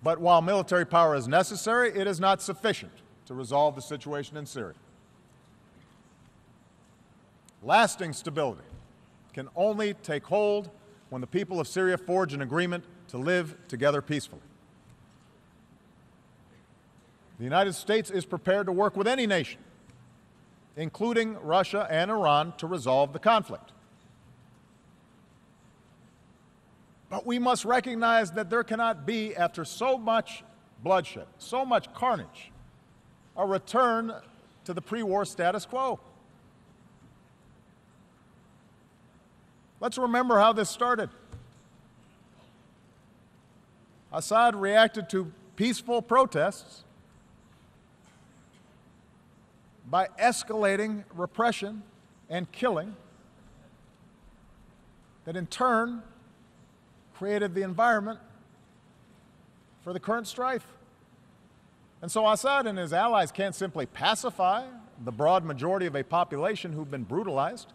But while military power is necessary, it is not sufficient to resolve the situation in Syria. Lasting stability can only take hold when the people of Syria forge an agreement to live together peacefully. The United States is prepared to work with any nation, including Russia and Iran, to resolve the conflict. But we must recognize that there cannot be, after so much bloodshed, so much carnage, a return to the pre-war status quo. Let's remember how this started. Assad reacted to peaceful protests by escalating repression and killing that in turn created the environment for the current strife. And so Assad and his allies can't simply pacify the broad majority of a population who've been brutalized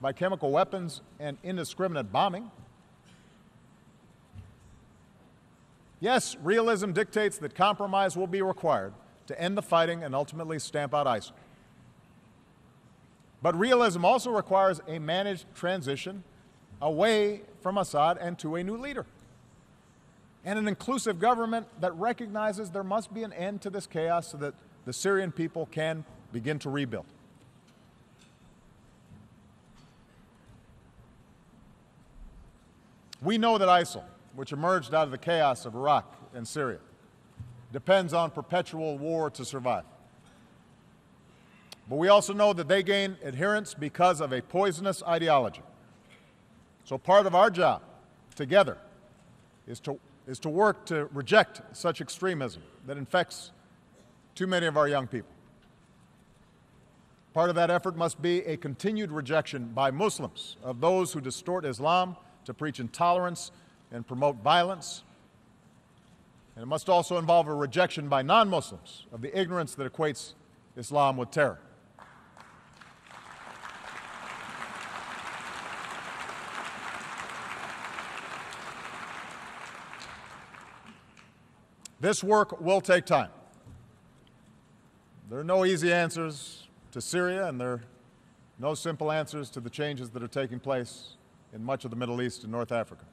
by chemical weapons and indiscriminate bombing. Yes, realism dictates that compromise will be required to end the fighting and ultimately stamp out ISIL. But realism also requires a managed transition away from Assad and to a new leader, and an inclusive government that recognizes there must be an end to this chaos so that the Syrian people can begin to rebuild. We know that ISIL, which emerged out of the chaos of Iraq and Syria, depends on perpetual war to survive. But we also know that they gain adherents because of a poisonous ideology. So part of our job together is to work to reject such extremism that infects too many of our young people. Part of that effort must be a continued rejection by Muslims of those who distort Islam to preach intolerance and promote violence. And it must also involve a rejection by non-Muslims of the ignorance that equates Islam with terror. This work will take time. There are no easy answers to Syria, and there are no simple answers to the changes that are taking place in much of the Middle East and North Africa.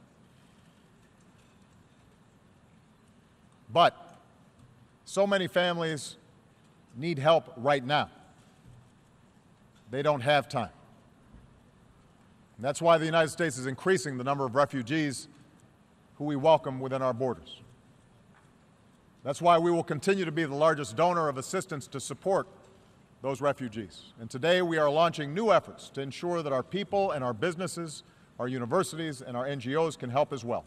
But so many families need help right now. They don't have time. And that's why the United States is increasing the number of refugees who we welcome within our borders. That's why we will continue to be the largest donor of assistance to support those refugees. And today we are launching new efforts to ensure that our people and our businesses, our universities and our NGOs can help as well.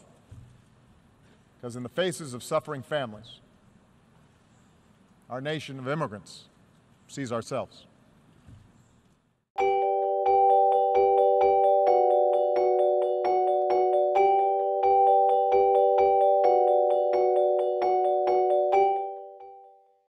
Because in the faces of suffering families, our nation of immigrants sees ourselves.